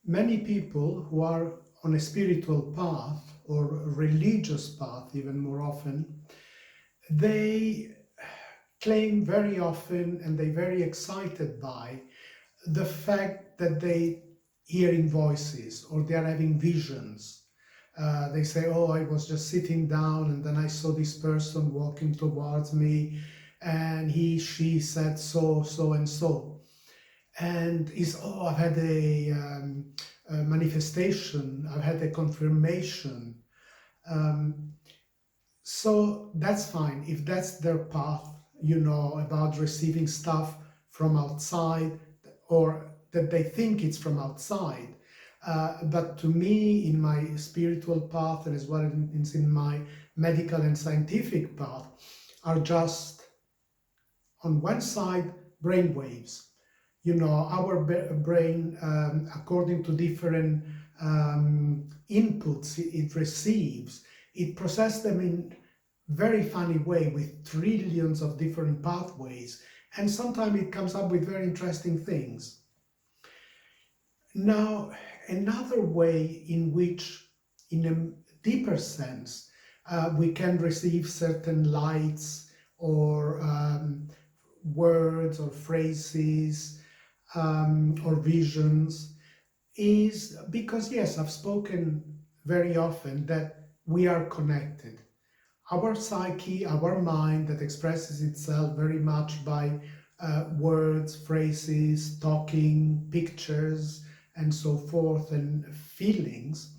many people who are on a spiritual path or religious path, even more often, they claim very often and they're very excited by the fact that they hearing voices or they are having visions. They say, "Oh, I was just sitting down and then I saw this person walking towards me, and she said so, so, and so." And is, "Oh, I've had a manifestation, I've had a confirmation." Um, so that's fine if that's their path, about receiving stuff from outside, or that they think it's from outside. But to me, in my spiritual path and as well as in my medical and scientific path, are just on one side brain waves. Our brain, according to different inputs it receives, it processes them in very funny way with trillions of different pathways, and sometimes it comes up with very interesting things. Now, another way in which, in a deeper sense, we can receive certain lights or words or phrases or visions is because, yes, I've spoken very often that we are connected. Our psyche, our mind that expresses itself very much by words, phrases, talking, pictures, and so forth, and feelings,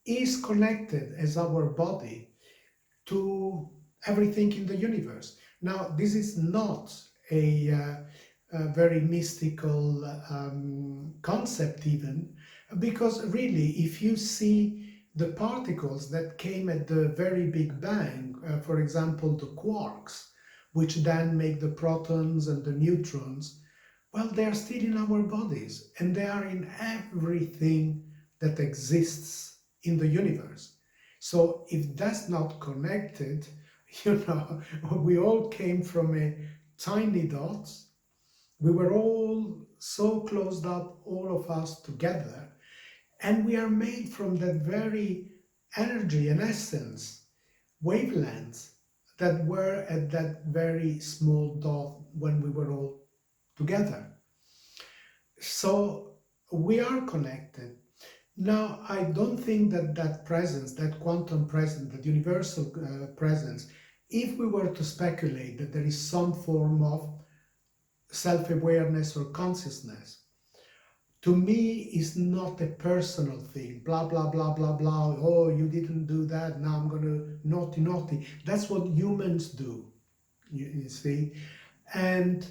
is connected as our body to everything in the universe. Now, this is not a very mystical concept, even, because really, if you see the particles that came at the very Big Bang, for example, the quarks, which then make the protons and the neutrons, well, they are still in our bodies and they are in everything that exists in the universe. So if that's not connected, we all came from a tiny dot. We were all so closed up, all of us together, and we are made from that very energy and essence, wavelengths that were at that very small dot when we were all together. So we are connected. Now, I don't think that that presence, that quantum presence, that universal presence, if we were to speculate that there is some form of self-awareness or consciousness, to me is not a personal thing. Blah, blah, blah, blah, blah. Oh, you didn't do that. Now I'm going to naughty, naughty. That's what humans do, you see. And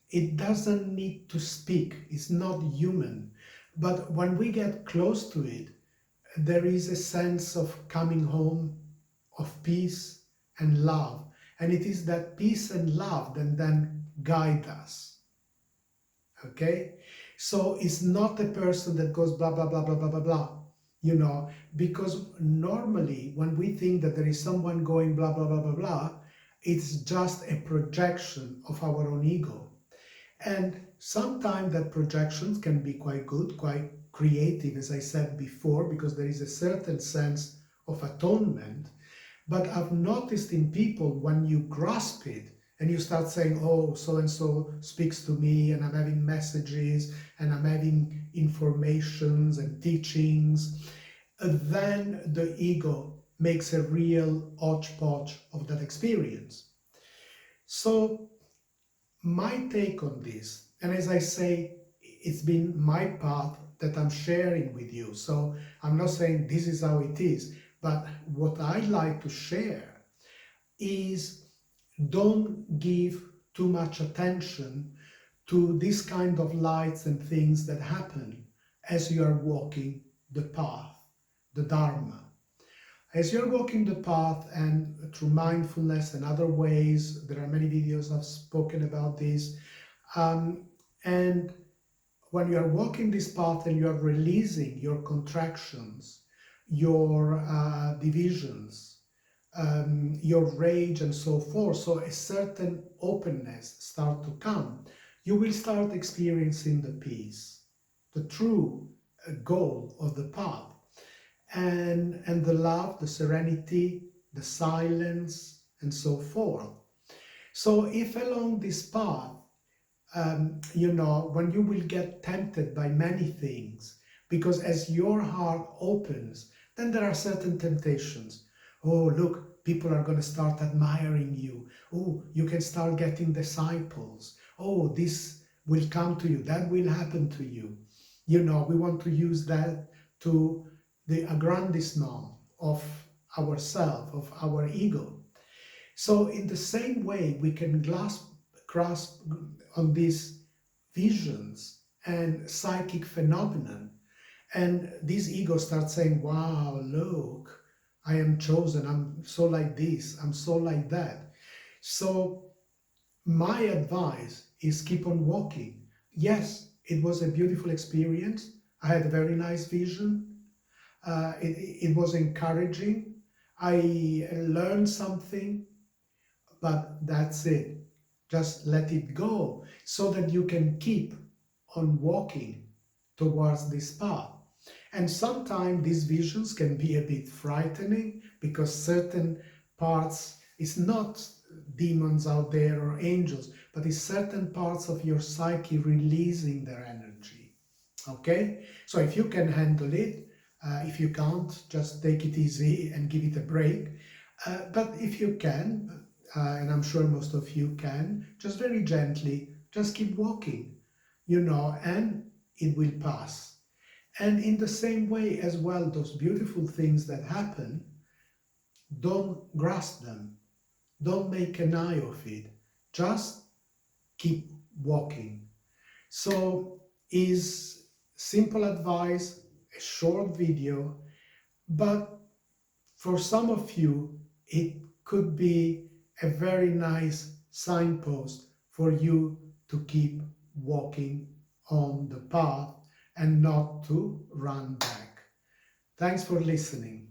it doesn't need to speak. It's not human. But when we get close to it, there is a sense of coming home, of peace and love. And it is that peace and love that then guide us. Okay? So it's not a person that goes blah, blah, blah, blah, blah, blah, blah, because normally when we think that there is someone going blah, blah, blah, blah, blah, it's just a projection of our own ego. And sometimes that projections can be quite good, quite creative, as I said before, because there is a certain sense of atonement. But I've noticed in people, when you grasp it and you start saying, "Oh, so and so speaks to me, and I'm having messages, and I'm having informations and teachings," then the ego makes a real hodgepodge of that experience. So my take on this, and as I say, it's been my path that I'm sharing with you. So I'm not saying this is how it is, but what I like to share is, don't give too much attention to this kind of lights and things that happen as you are walking the path, the Dharma. As you're walking the path, and through mindfulness and other ways, there are many videos I've spoken about this, and when you are walking this path and you are releasing your contractions, your divisions, your rage and so forth, so a certain openness start to come, you will start experiencing the peace. the true goal of the path, and the love, the serenity, the silence, and so forth. So if along this path, when you will get tempted by many things, because as your heart opens, then there are certain temptations. Oh, look, people are going to start admiring you. Oh, you can start getting disciples. Oh, this will come to you, that will happen to you. We want to use that to the aggrandizement of ourself, of our ego. So in the same way, we can grasp on these visions and psychic phenomenon, and this ego starts saying, wow, look, I am chosen, I'm so like this, I'm so like that. So my advice is keep on walking. Yes, it was a beautiful experience. I had a very nice vision. It was encouraging. I learned something, but that's it. Just let it go so that you can keep on walking towards this path. And sometimes these visions can be a bit frightening because certain parts, it's not demons out there or angels, but it's certain parts of your psyche releasing their energy. Okay? So if you can handle it, if you can't, just take it easy and give it a break. But if you can, and I'm sure most of you can, just very gently, just keep walking, and it will pass. And in the same way as well, those beautiful things that happen, don't grasp them, don't make an eye of it, just keep walking. So, is simple advice, a short video, but for some of you, it could be a very nice signpost for you to keep walking on the path and not to run back. Thanks for listening.